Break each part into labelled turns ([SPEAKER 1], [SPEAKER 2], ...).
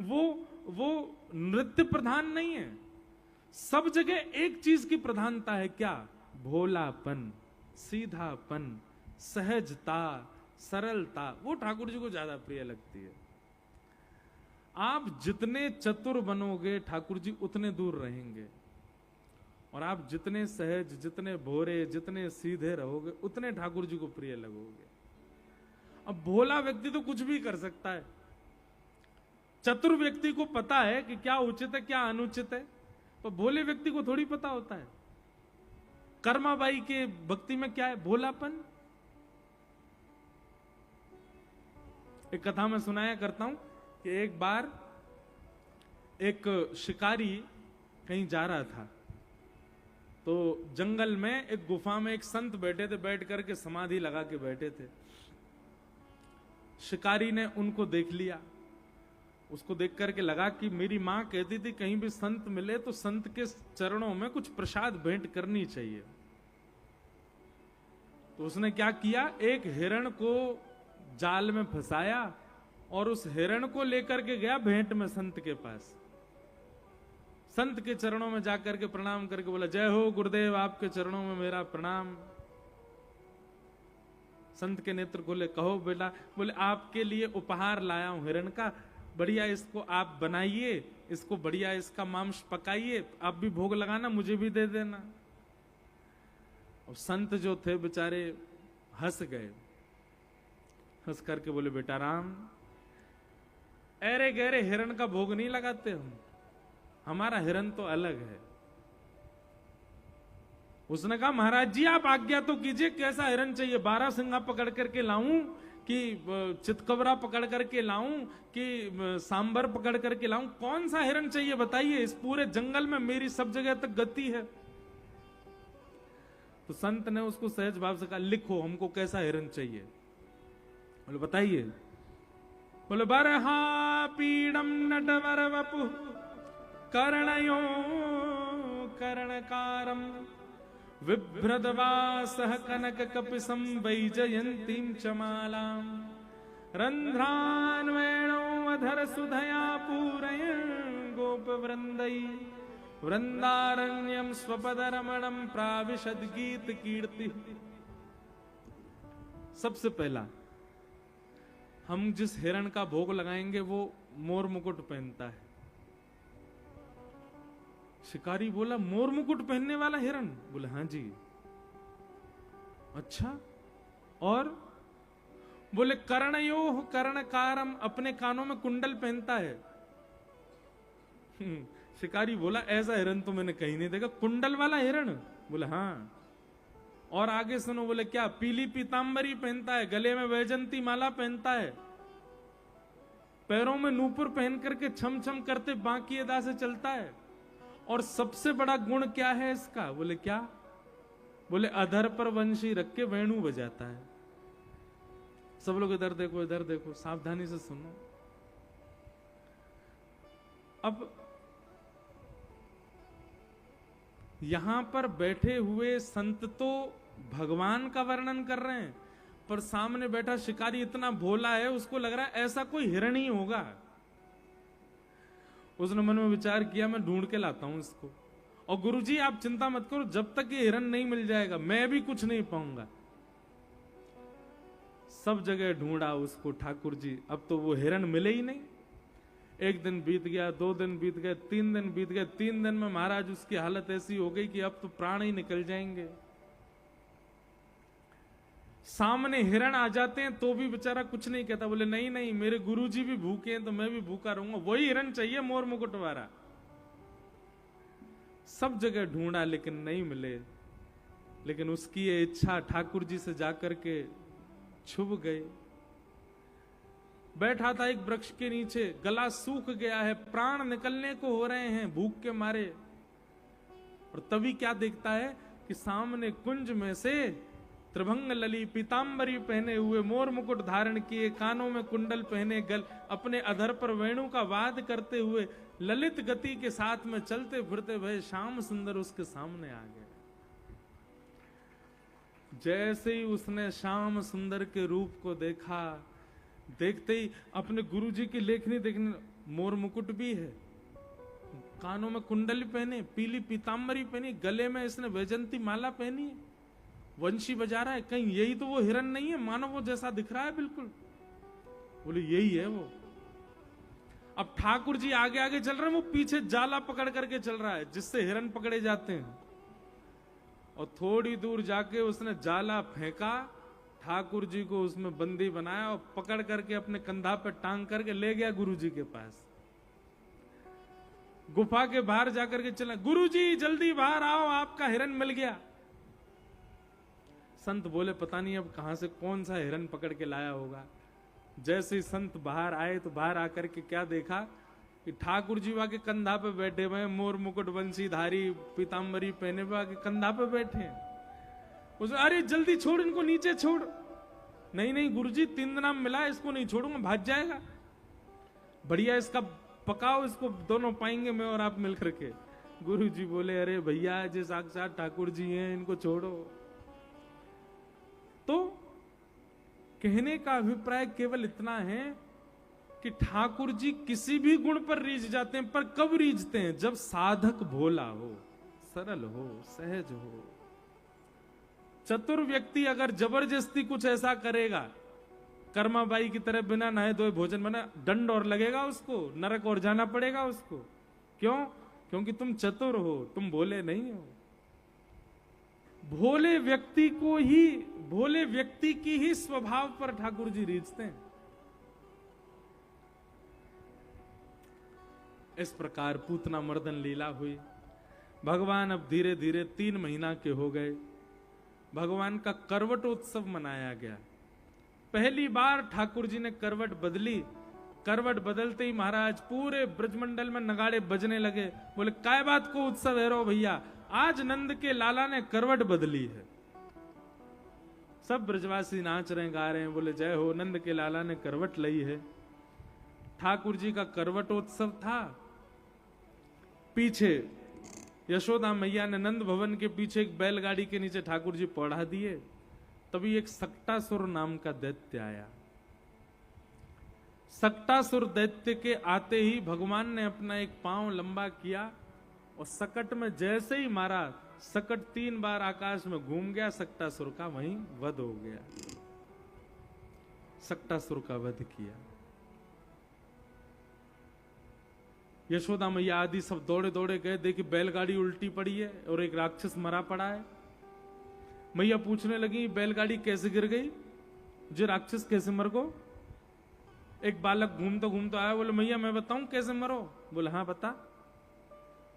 [SPEAKER 1] वो नृत्य प्रधान नहीं है। सब जगह एक चीज की प्रधानता है, क्या? भोलापन, सीधापन, सहजता, सरलता। वो ठाकुर जी को ज्यादा प्रिय लगती है। आप जितने चतुर बनोगे ठाकुर जी उतने दूर रहेंगे, और आप जितने सहज, जितने भोरे, जितने सीधे रहोगे उतने ठाकुर जी को प्रिय लगोगे। अब भोला व्यक्ति तो कुछ भी कर सकता है, चतुर व्यक्ति को पता है कि क्या उचित है क्या अनुचित है, पर भोले व्यक्ति को थोड़ी पता होता है। कर्माबाई के भक्ति में क्या है? भोलापन। एक कथा में सुनाया करता हूं कि एक बार एक शिकारी कहीं जा रहा था, तो जंगल में एक गुफा में एक संत बैठे थे, बैठ करके समाधि लगा के बैठे थे। शिकारी ने उनको देख लिया, उसको देख करके लगा कि मेरी मां कहती थी कहीं भी संत मिले तो संत के चरणों में कुछ प्रसाद भेंट करनी चाहिए। तो उसने क्या किया, एक हिरण को जाल में फंसाया और उस हिरण को लेकर के गया भेंट में संत के पास। संत के चरणों में जाकर के प्रणाम करके बोला, जय हो गुरुदेव, आपके चरणों में मेरा प्रणाम। संत के नेत्र खोले, कहो बेटा। बोले, आपके लिए उपहार लाया हूं हिरण का, बढ़िया इसको आप बनाइए, इसको बढ़िया इसका मांस पकाइए, आप भी भोग लगाना, मुझे भी दे देना। और संत जो थे बेचारे हंस गए, हंस करके बोले, बेटा राम, अरे गहरे हिरण का भोग नहीं लगाते हम, हमारा हिरण तो अलग है। उसने कहा, महाराज जी आप आज्ञा तो कीजिए, कैसा हिरण चाहिए? 12 सिंगा पकड़ करके लाऊं कि चितकबरा पकड़ करके लाऊं कि सांबर पकड़ करके लाऊं? कौन सा हिरण चाहिए बताइए, इस पूरे जंगल में मेरी सब जगह तक गति है। तो संत ने उसको सहज भाव से कहा, लिखो हमको कैसा हिरण चाहिए। बोले बताइए। बोले, बरहा पीड़म नटवर वपु कर्णयो कर्णकारम विभ्रदवासः कनक कपिसं वैजयन्तीं च मालां रंध्रान् वेणो अधर सुधया पूरयन् गोपवृन्दै वृंदारण्यम स्वपदरमणं प्राविशद गीत कीर्ति। सबसे पहला हम जिस हिरण का भोग लगाएंगे वो मोर मुकुट पहनता है। शिकारी बोला, मोर मुकुट पहनने वाला हिरण? बोले हाँ जी। अच्छा, और? बोले, कर्णयोः कर्णकारम, अपने कानों में कुंडल पहनता है। शिकारी बोला, ऐसा हिरण तो मैंने कहीं नहीं देखा, कुंडल वाला हिरण? बोले हाँ। और आगे सुनो। बोले क्या? पीली पीतांबरी पहनता है, गले में वैजंती माला पहनता है, पैरों में नूपुर पहन करके छम छम करते बांकी अदा से चलता है। और सबसे बड़ा गुण क्या है इसका? बोले क्या? बोले अधर पर वंशी रख के वेणु बजाता है। सब लोग इधर देखो, इधर देखो, सावधानी से सुनो। अब यहां पर बैठे हुए संत तो भगवान का वर्णन कर रहे हैं, पर सामने बैठा शिकारी इतना भोला है, उसको लग रहा है ऐसा कोई हिरण ही होगा। उसने मन में विचार किया, मैं ढूंढ के लाता हूं इसको। और गुरुजी आप चिंता मत करो, जब तक ये हिरण नहीं मिल जाएगा मैं भी कुछ नहीं पाऊंगा। सब जगह ढूंढा उसको ठाकुर जी, अब तो वो हिरण मिले ही नहीं। एक दिन बीत गया, 2 दिन बीत गए, 3 दिन बीत गए। 3 दिन में महाराज उसकी हालत ऐसी हो गई कि अब तो प्राण ही निकल जाएंगे। सामने हिरण आ जाते हैं तो भी बेचारा कुछ नहीं कहता। बोले नहीं नहीं, मेरे गुरुजी भी भूखे हैं तो मैं भी भूखा रहूंगा, वही हिरण चाहिए मोर मुकुट वाला। सब जगह ढूंढा लेकिन नहीं मिले। लेकिन उसकी ये इच्छा ठाकुर जी से जाकर के छुप गई। बैठा था एक वृक्ष के नीचे, गला सूख गया है, प्राण निकलने को हो रहे हैं भूख के मारे। और तभी क्या देखता है कि सामने कुंज में से त्रिभंग लली पीतांबरी पहने हुए, मोर मुकुट धारण किए, कानों में कुंडल पहने, अपने अधर पर वेणु का वाद करते हुए ललित गति के साथ में चलते फिरते भय श्याम सुंदर उसके सामने आ गए। जैसे ही उसने श्याम सुंदर के रूप को देखा, देखते ही अपने गुरुजी की लेखनी देखने, मोर मुकुट भी है, कानों में कुंडली पहने, पीली पीताम्बरी पहनी, गले में इसने वैजंती माला पहनी है, वंशी बजा रहा है, कहीं यही तो वो हिरण नहीं है, मानो वो जैसा दिख रहा है बिल्कुल। बोले यही है वो। अब ठाकुर जी आगे आगे चल रहे हैं, वो पीछे जाला पकड़ करके चल रहा है जिससे हिरण पकड़े जाते हैं। और थोड़ी दूर जाके उसने जाला फेंका, ठाकुर जी को उसमें बंदी बनाया और पकड़ करके अपने कंधा पे टांग करके ले गया गुरु जी के पास। गुफा के बाहर जाकर के चला, गुरु जी जल्दी बाहर आओ, आपका हिरण मिल गया। संत बोले पता नहीं अब कहां से कौन सा हिरण पकड़ के लाया होगा। जैसे ही संत बाहर आए तो बाहर आकर के क्या देखा कि ठाकुर जी वहां के कंधा पे बैठे हुए, मोर मुकुट बंशीधारी पीताम्बरी पहने हुए के कंधा पे बैठे हैं। उसने अरे जल्दी छोड़ इनको, नीचे छोड़। नहीं नहीं गुरुजी 3 दिन मिला, इसको नहीं छोड़ूंगा, भाग जाएगा। बढ़िया इसका पकाओ, इसको दोनों पाएंगे मैं और आप मिल करके। गुरु जी बोले अरे भैया जी साक्षात ठाकुर जी हैं, इनको छोड़ो। तो कहने का अभिप्राय केवल इतना है कि ठाकुर जी किसी भी गुण पर रीझ जाते हैं, पर कब रीझते हैं? जब साधक भोला हो, सरल हो, सहज हो। चतुर व्यक्ति अगर जबरदस्ती कुछ ऐसा करेगा, कर्माबाई की तरह बिना नहाए धोए भोजन बना, दंड और लगेगा उसको, नरक और जाना पड़ेगा उसको। क्यों? क्योंकि तुम चतुर हो, तुम भोले नहीं हो। भोले व्यक्ति को ही, भोले व्यक्ति की ही स्वभाव पर ठाकुर जी रीझते हैं। इस प्रकार पूतना मर्दन लीला हुई। भगवान अब धीरे धीरे 3 महीना के हो गए। भगवान का करवट उत्सव मनाया गया। पहली बार ठाकुर जी ने करवट बदली। करवट बदलते ही महाराज पूरे ब्रजमंडल में नगाड़े बजने लगे। बोले काय बात को उत्सव है रो भैया, आज नंद के लाला ने करवट बदली है। सब ब्रजवासी नाच रहे गा रहे हैं, बोले जय हो, नंद के लाला ने करवट ली है। ठाकुर जी का करवटोत्सव था। पीछे यशोदा मैया ने नंद भवन के पीछे एक बैलगाड़ी के नीचे ठाकुर जी पौड़ा दिए। तभी एक सक्टासुर नाम का दैत्य आया। सक्टासुर दैत्य के आते ही भगवान ने अपना एक पांव लंबा किया और सकट में जैसे ही मारा, सकट 3 बार आकाश में घूम गया। सक्टासुर का वहीं वध हो गया। सक्टासुर का वध किया। यशोदा मैया आदि सब दौड़े दौड़े गए, देखी बैलगाड़ी उल्टी पड़ी है और एक राक्षस मरा पड़ा है। मैया पूछने लगी बैलगाड़ी कैसे गिर गई, जो राक्षस कैसे मर गो? एक बालक घूमता घूमता आया, बोले मैया मैं बताऊं कैसे मरो? बोले हाँ बता।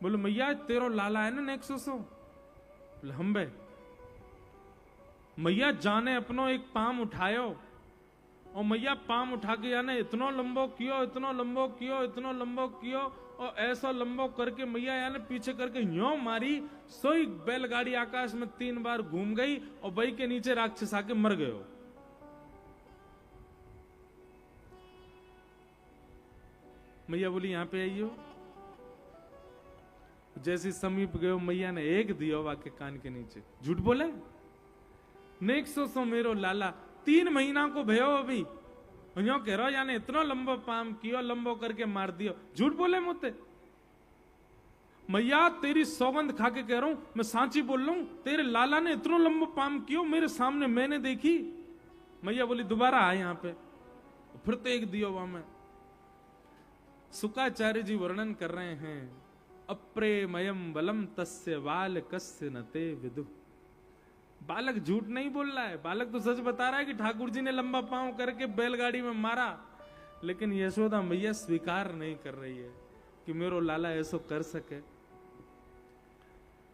[SPEAKER 1] बोले मैया तेरो लाला है ना नेक्सोसो? बोले हम बे। मैया जाने अपनो एक पाम उठायो और मैया पाम उठा के याने इतनो लंबो कियो, इतनो लंबो कियो, इतनो लंबो कियो और ऐसा लंबो करके मैया याने पीछे करके यूं मारी, सोई बैलगाड़ी आकाश में 3 बार घूम गई और बई के नीचे राक्षस आके मर गयो। मैया बोली यहां पे आइयो। जैसे समीप गयो, मैया ने एक दियो वाके कान के नीचे। झूठ बोले? नेक्सो मेरो लाला 3 महीना को भयो अभी यो कह रहा यानी इतना लंबो पाम कियो, लंबो करके मार दियो। झूठ बोले मुझे? मैया तेरी सौगंध खा के कह रहा हूं, मैं सांची बोल रहा हूं, तेरे लाला ने इतना लंबो पाम कियो मेरे सामने, मैंने देखी। मैया बोली दोबारा आ यहां पे, फिर तो एक दियो वहां में। सुकाचार्य जी वर्णन कर रहे हैं, अप्रेमयम बलम तस्य बाल कस्य नते विदु। बालक झूठ नहीं बोल रहा है, बालक तो सच बता रहा है कि ठाकुर जी ने लंबा पांव करके बैलगाड़ी में मारा। लेकिन यशोदा मैया स्वीकार नहीं कर रही है कि मेरो लाला ऐसा कर सके।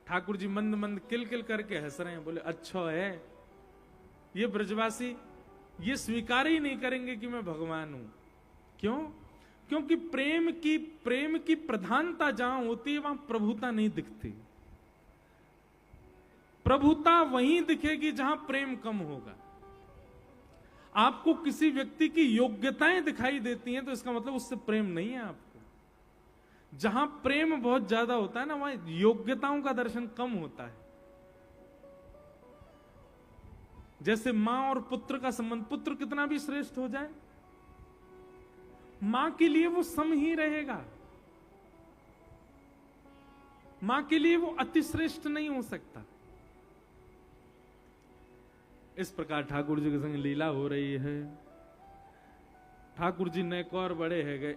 [SPEAKER 1] ठाकुर जी मंद मंद किल किल करके हंस रहे हैं। बोले अच्छा है, ये ब्रजवासी ये स्वीकार ही नहीं करेंगे कि मैं भगवान हूं। क्यों? क्योंकि प्रेम की प्रधानता जहां होती है वहां प्रभुता नहीं दिखती। प्रभुता वहीं दिखेगी जहां प्रेम कम होगा। आपको किसी व्यक्ति की योग्यताएं दिखाई देती हैं तो इसका मतलब उससे प्रेम नहीं है आपको। जहां प्रेम बहुत ज्यादा होता है ना, वहां योग्यताओं का दर्शन कम होता है। जैसे मां और पुत्र का संबंध, पुत्र कितना भी श्रेष्ठ हो जाए मां के लिए वो सम ही रहेगा, मां के लिए वो अतिश्रेष्ठ नहीं हो सकता। इस प्रकार ठाकुर जी के संग लीला हो रही है। ठाकुर जी ने एक और बड़े है गए।